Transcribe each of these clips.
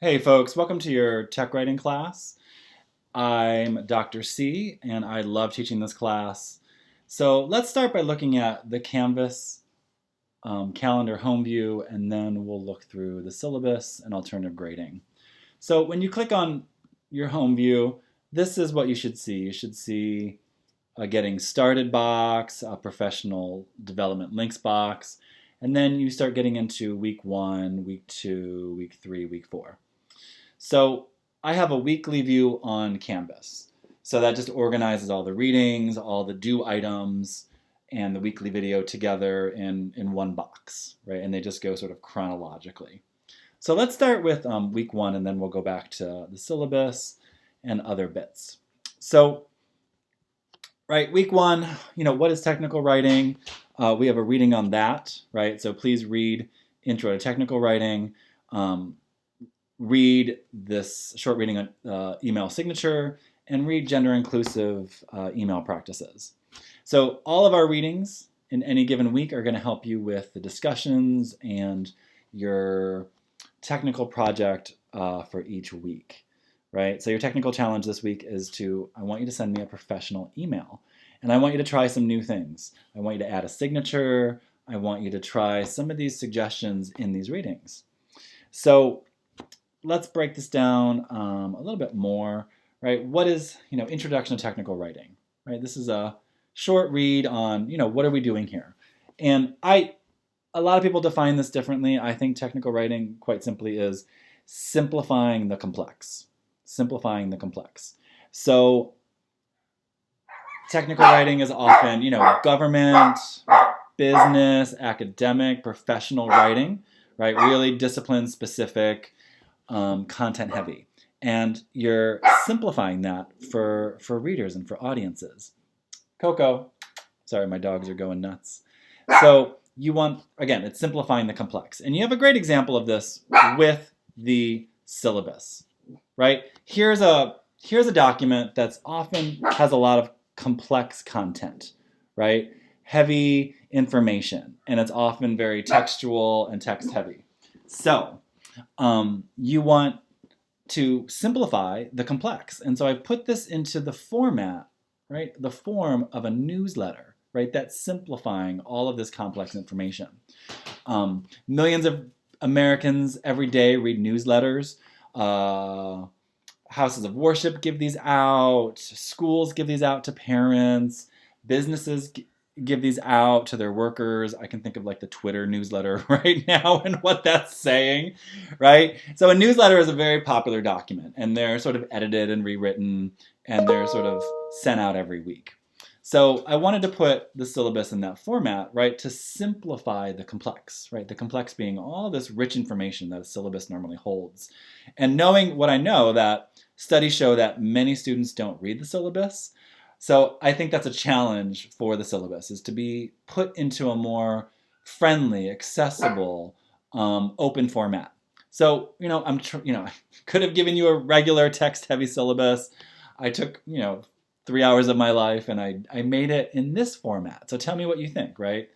Hey folks, welcome to your tech writing class. I'm Dr. C and I love teaching this class. So let's start by looking at the Canvas calendar home view, and then we'll look through the syllabus and alternative grading. So when you click on your home view, this is what you should see. You should see a getting started box, a professional development links box, and then you start getting into week 1, week 2, week 3, week 4. So I have a weekly view on Canvas. So that just organizes all the readings, all the due items, and the weekly video together in one box, right? And they just go sort of chronologically. So let's start with week 1, and then we'll go back to the syllabus and other bits. So, right, week 1, what is technical writing? We have a reading on that, right? So please read Intro to Technical Writing. Read this short reading on email signature, and read gender inclusive email practices. So all of our readings in any given week are going to help you with the discussions and your technical project for each week, right? So your technical challenge this week is I want you to send me a professional email, and I want you to try some new things. I want you to add a signature. I want you to try some of these suggestions in these readings. So let's break this down a little bit more, right? What is, Introduction to Technical Writing, right? This is a short read on, what are we doing here? And a lot of people define this differently. I think technical writing, quite simply, is simplifying the complex. Simplifying the complex. So technical writing is often, government, business, academic, professional writing, right? Really discipline specific, content heavy, and you're simplifying that for readers and for audiences. Coco, sorry, my dogs are going nuts. So you want, again, it's simplifying the complex, and you have a great example of this with the syllabus, right? Here's a document that's often has a lot of complex content, right? Heavy information, and it's often very textual and text heavy. So you want to simplify the complex. And so I've put this into the format, right? The form of a newsletter, right? That's simplifying all of this complex information. Millions of Americans every day read newsletters. Houses of worship give these out. Schools give these out to parents. Businesses give these out to their workers. I can think of like the Twitter newsletter right now and what that's saying, right? So a newsletter is a very popular document, and they're sort of edited and rewritten, and they're sort of sent out every week. So I wanted to put the syllabus in that format, right, to simplify the complex, right? The complex being all this rich information that a syllabus normally holds. And knowing what I know, that studies show that many students don't read the syllabus. So I think that's a challenge for the syllabus, is to be put into a more friendly, accessible, open format. So, I could have given you a regular text-heavy syllabus. I took, 3 hours of my life, and I made it in this format. So tell me what you think, right?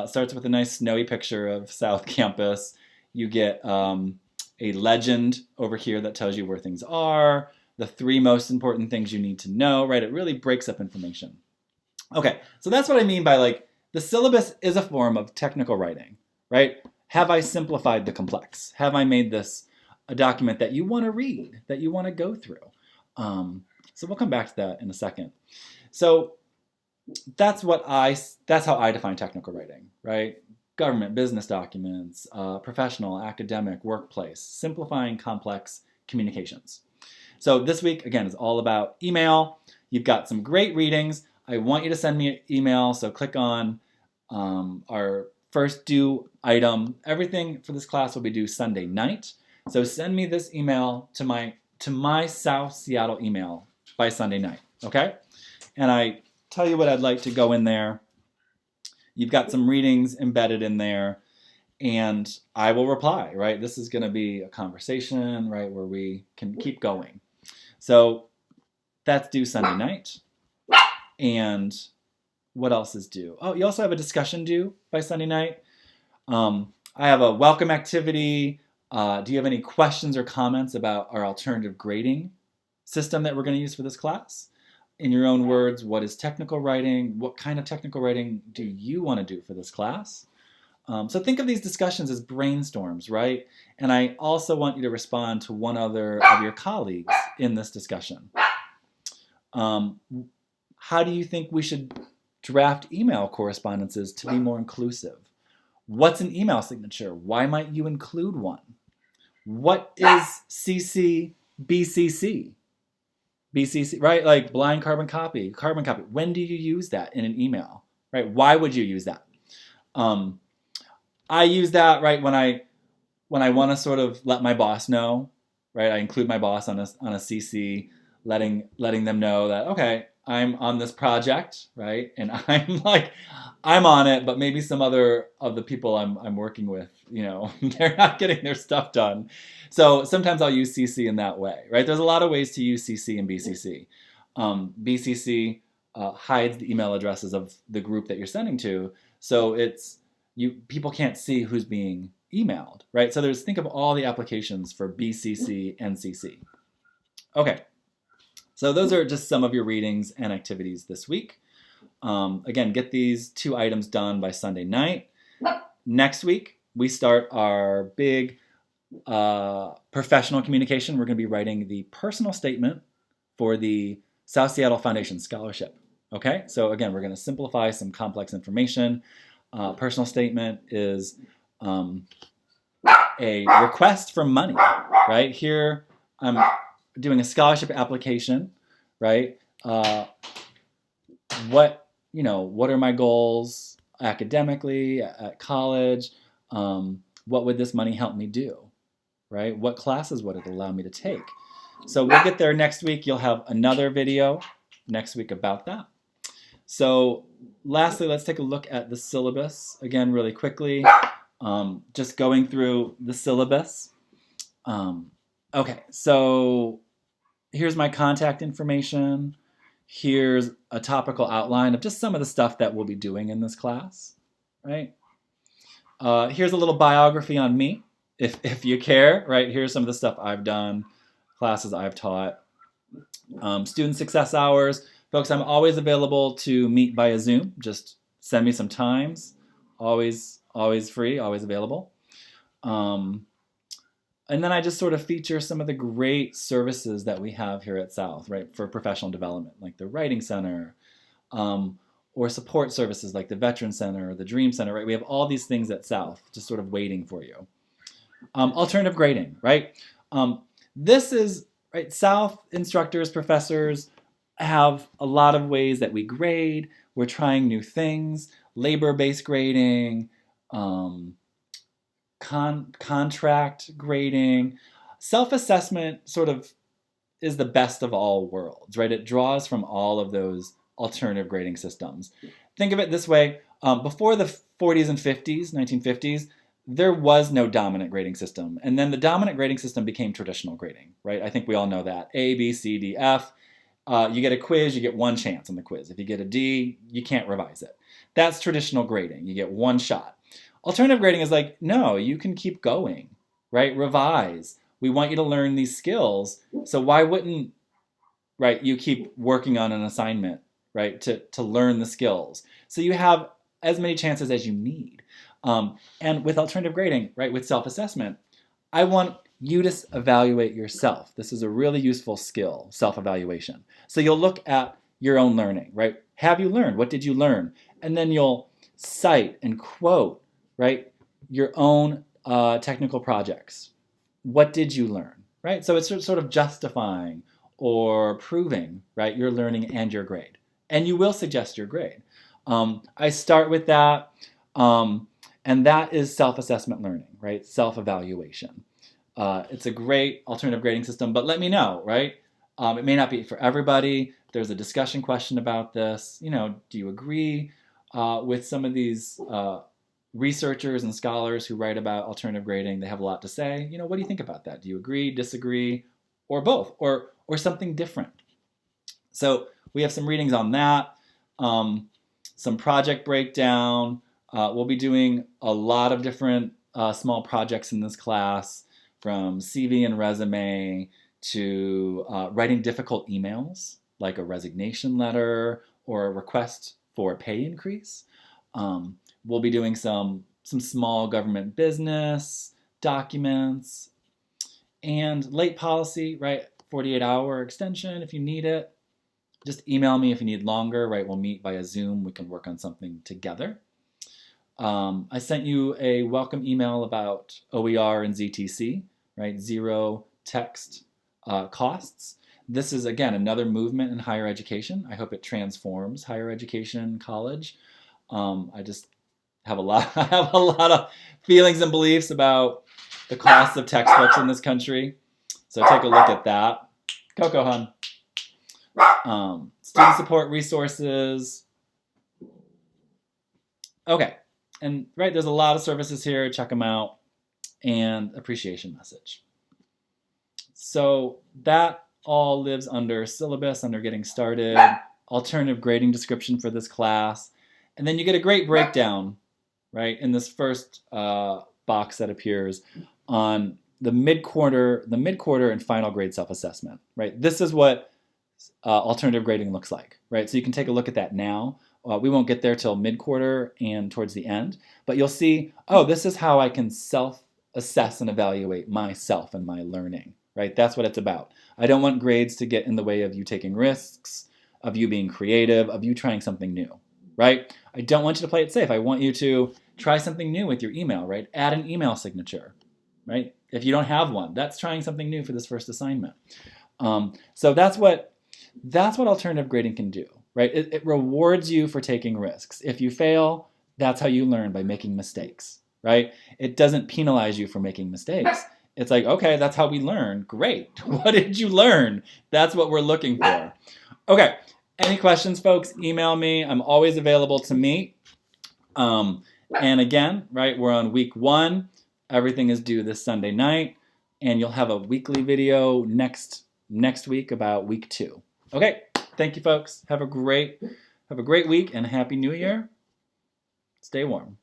Starts with a nice snowy picture of South Campus. You get a legend over here that tells you where things are, the 3 most important things you need to know, right? It really breaks up information. Okay, so that's what I mean by the syllabus is a form of technical writing, right? Have I simplified the complex? Have I made this a document that you want to read, that you want to go through? So we'll come back to that in a second. So that's how I define technical writing, right? Government, business documents, professional, academic, workplace, simplifying complex communications. So this week, again, is all about email. You've got some great readings. I want you to send me an email, so click on our first due item. Everything for this class will be due Sunday night. So send me this email to my South Seattle email by Sunday night, okay? And I tell you what I'd like to go in there. You've got some readings embedded in there, and I will reply, right? This is going to be a conversation, right, where we can keep going. So that's due Sunday night. And what else is due? Oh, you also have a discussion due by Sunday night. I have a welcome activity Do you have any questions or comments about our alternative grading system that we're going to use for this class? In your own words, what is technical writing? What kind of technical writing do you want to do for this class? So think of these discussions as brainstorms, right? And I also want you to respond to one other of your colleagues in this discussion. How do you think we should draft email correspondences to be more inclusive? What's an email signature? Why might you include one? What is CC BCC? BCC, right? Like blind carbon copy, carbon copy. When do you use that in an email, right? Why would you use that? I use that, right, when I want to sort of let my boss know, right? I include my boss on a CC, letting them know that, okay, I'm on this project, right? And I'm on it, but maybe some other of the people I'm working with, they're not getting their stuff done. So sometimes I'll use CC in that way, right? There's a lot of ways to use CC and BCC. BCC hides the email addresses of the group that you're sending to, so people can't see who's being emailed, right? So think of all the applications for BCC and CC. Okay, so those are just some of your readings and activities this week. Again, get these 2 items done by Sunday night. Next week, we start our big professional communication. We're going to be writing the personal statement for the South Seattle Foundation Scholarship. Okay, so again, we're going to simplify some complex information. Personal statement is a request for money, right? Here, I'm doing a scholarship application, right? What are my goals academically at college? What would this money help me do, right? What classes would it allow me to take? So we'll get there next week. You'll have another video next week about that. So lastly, let's take a look at the syllabus again really quickly. Just going through the syllabus. Okay, so here's my contact information. Here's a topical outline of just some of the stuff that we'll be doing in this class, right? Here's a little biography on me, if you care, right? Here's some of the stuff I've done, classes I've taught. Student success hours. Folks, I'm always available to meet via Zoom. Just send me some times. Always free, always available. And then I just sort of feature some of the great services that we have here at South, right, for professional development, like the Writing Center, or support services like the Veteran Center or the Dream Center, right? We have all these things at South just sort of waiting for you. Alternative grading, right? This is, right, South instructors, professors have a lot of ways that we grade. We're trying new things, labor-based grading, contract grading. Self-assessment sort of is the best of all worlds, right? It draws from all of those alternative grading systems. Think of it this way. Before the 40s and 50s, 1950s, there was no dominant grading system. And then the dominant grading system became traditional grading, right? I think we all know that. A, B, C, D, F. You get a quiz, you get one chance on the quiz. If you get a D, you can't revise it. That's traditional grading. You get one shot. Alternative grading is like, no, you can keep going, right? Revise. We want you to learn these skills. So why wouldn't, right, you keep working on an assignment, right, to learn the skills? So you have as many chances as you need. And with alternative grading, right, with self-assessment, I want you to evaluate yourself. This is a really useful skill, self-evaluation. So you'll look at your own learning, right? Have you learned? What did you learn? And then you'll cite and quote, right, your own technical projects. What did you learn, right? So it's sort of justifying or proving, right, your learning and your grade. And you will suggest your grade. I start with that, and that is self-assessment learning, right? Self-evaluation. It's a great alternative grading system, but let me know, right? It may not be for everybody. There's a discussion question about this. Do you agree with some of these researchers and scholars who write about alternative grading? They have a lot to say. What do you think about that? Do you agree, disagree, or both, or something different? So we have some readings on that, some project breakdown. We'll be doing a lot of different small projects in this class. from CV and resume to writing difficult emails like a resignation letter or a request for a pay increase. We'll be doing some small government business documents and late policy, right? 48-hour extension if you need it. Just email me if you need longer, right? We'll meet via Zoom. We can work on something together. I sent you a welcome email about OER and ZTC, right? Zero text costs. This is, again, another movement in higher education. I hope it transforms higher education, college. I just have I have a lot of feelings and beliefs about the cost of textbooks in this country. So take a look at that. Coco, hun. Student support resources. Okay. And right, there's a lot of services here. Check them out. And appreciation message. So that all lives under syllabus, under getting started, alternative grading description for this class. And then you get a great breakdown, right, in this first box that appears on the mid-quarter and final grade self-assessment, right? This is what alternative grading looks like, right? So you can take a look at that now. We won't get there till mid-quarter and towards the end, but you'll see, oh, this is how I can self-assess and evaluate myself and my learning, right? That's what it's about. I don't want grades to get in the way of you taking risks, of you being creative, of you trying something new, right? I don't want you to play it safe. I want you to try something new with your email, right? Add an email signature, right? If you don't have one, that's trying something new for this first assignment. So that's what alternative grading can do, right? It rewards you for taking risks. If you fail, that's how you learn, by making mistakes, right? It doesn't penalize you for making mistakes. It's like, okay, that's how we learn. Great. What did you learn? That's what we're looking for. Okay. Any questions, folks? Email me. I'm always available to meet. And again, right, we're on week 1. Everything is due this Sunday night. And you'll have a weekly video next week about week 2. Okay. Thank you, folks. Have a great week and Happy New Year. Stay warm.